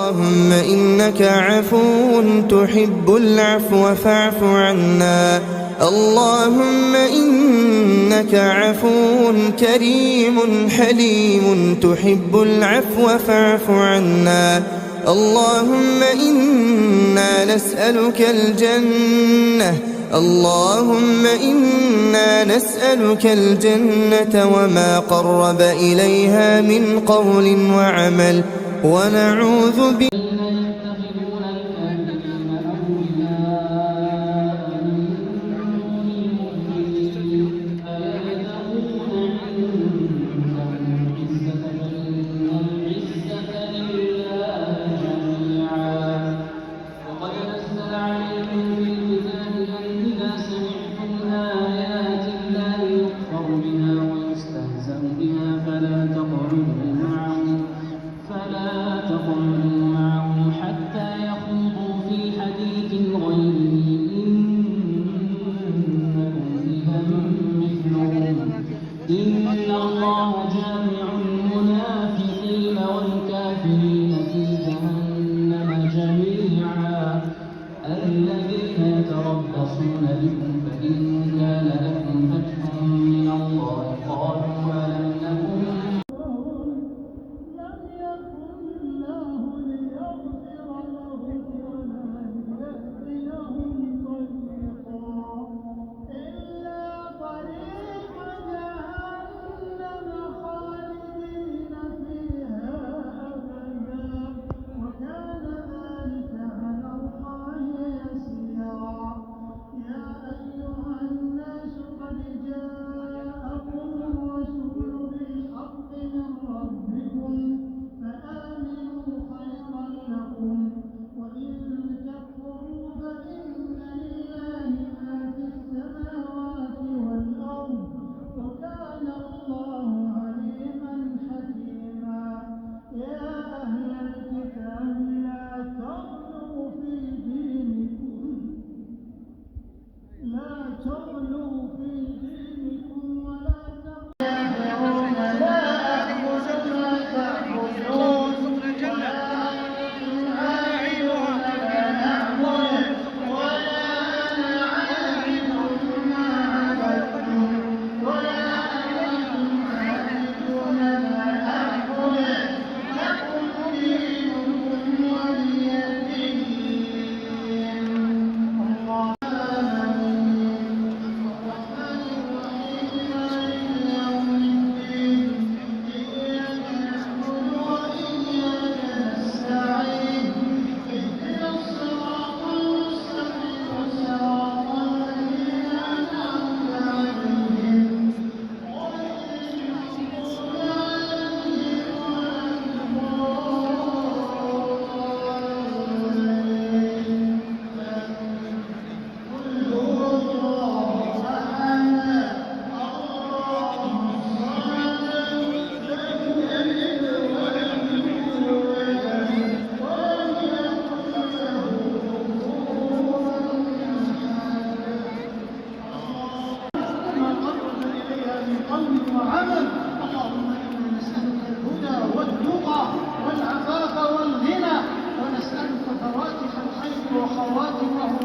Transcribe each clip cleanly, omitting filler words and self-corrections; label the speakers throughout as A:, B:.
A: اللهم إنك عفو تحب العفو فاعف عنا. اللهم إنك عفو كريم حليم تحب العفو فاعف عنا. اللهم إنا نسألك الجنة. اللهم إنا نسألك الجنة وما قرب إليها من قول وعمل، ونعوذ بك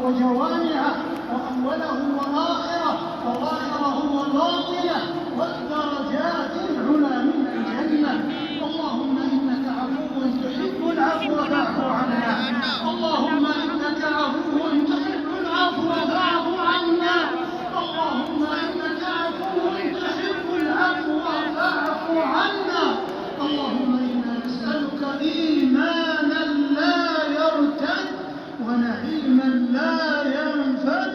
B: وجوامعه وأوله وآخره وظاهره وباطنه والدرجات العلى من الجنة. اللهم إنك عفو تحب العفو فاعف عنا. اللهم إنك عفو تحب العفو فاعف عنا. اللهم إنك عفو تحب العفو فاعف عنا. اللهم إنا نسألك إيمانا لا يرتد ونعيما لا ينفد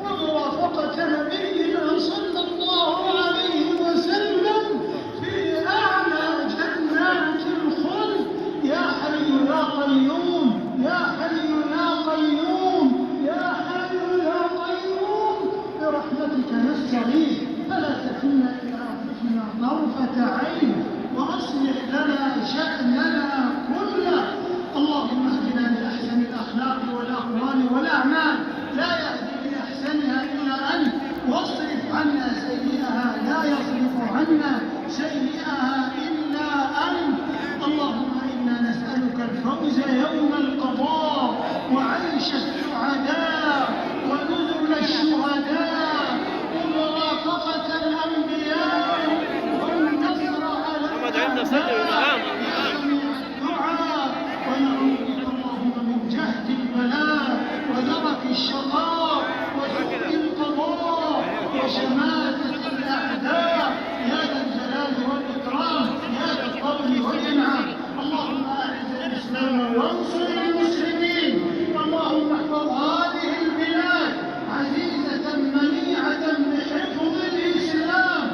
B: وموافقة نبينا صلى الله عليه وسلم وانصر المسلمين. اللهم احفظ هذه البلاد عزيزة منيعة بحفظ الإسلام.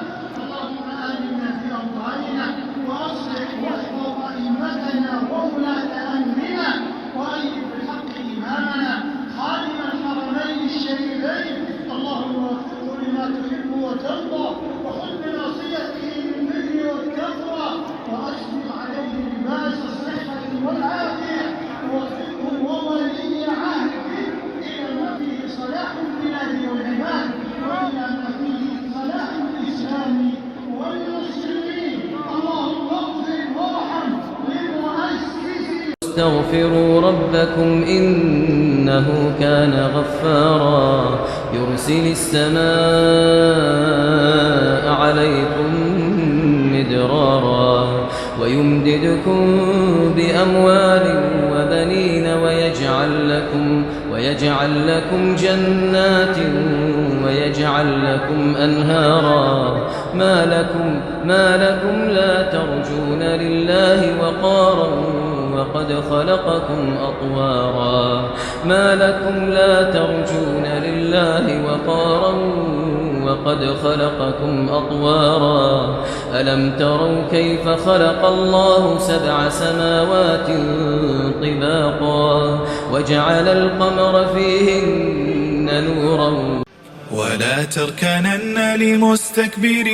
B: اللهم آمنا في أوطاننا وأصلح واحفظ أئمتنا وولاة أمرنا وأيد بالحق إمامنا خادم الحرمين الشريفين. اللهم وفقه لما تحب وترضى وخذ بناصيته للبر والتقوى وأسبغ عليه لباس الصحة والعافية ووفقه وولي عهده إلى ما فيه صلاح البلاد والعباد وإلى ما فيه صلاح الإسلام والمسلمين. اللهم اغفر وارحم للمؤسسين.
C: استغفروا ربكم إنه كان غفارا يرسل السماء عليكم مدرارا ويمددكم بأموال وبنين ويجعل لكم جنات ويجعل لكم أنهارا ما لكم لا ترجون لله وقارا وقد خلقكم أطوارا ما لكم لا ترجون لله وقارا وقد خلقكم أطوارا ألم تروا كيف خلق الله 7 سماوات طباقا وجعل القمر فيهن نورا.
D: ولا تركنن لمستكبر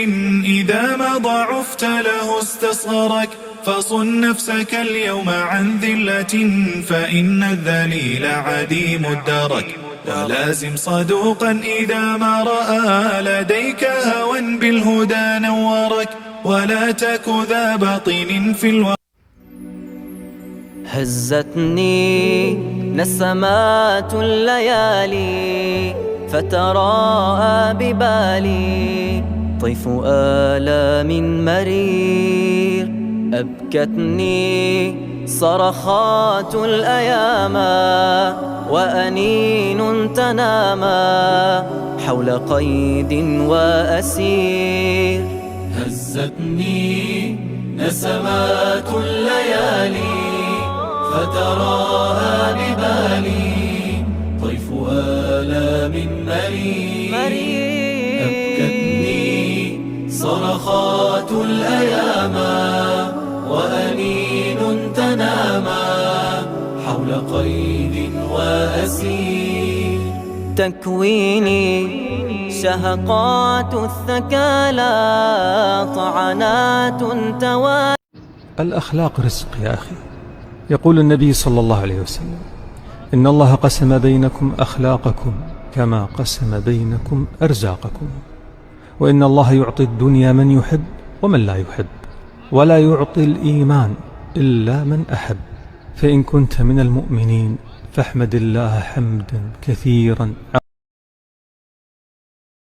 D: إذا ما ضعفت له استصغرك فصن نفسك اليوم عن ذلة فإن الذليل عديم الدرك ولازم صدوقا إذا ما رأى لديك هوى بالهدى نورك ولا تك ذا باطن في الوقت.
E: هزتني نسمات الليالي فتراءى ببالي طيف آلام مرير أبكتني صرخات الأيام وأنين تنامى حول قيد وأسير.
D: هزتني نسمات الليالي فتراها ببالي طيف آلام مرير أبكتني صرخات الأيام وأنين تنامى حول قيد وأسير.
E: تكويني شهقات الثكالى طعنات توالي.
F: الأخلاق رزق يا أخي. يقول النبي صلى الله عليه وسلم إن الله قسم بينكم أخلاقكم كما قسم بينكم أرزاقكم، وإن الله يعطي الدنيا من يحب ومن لا يحب، ولا يعطي الإيمان إلا من أحب. فإن كنت من المؤمنين فاحمد الله حمدا كثيرا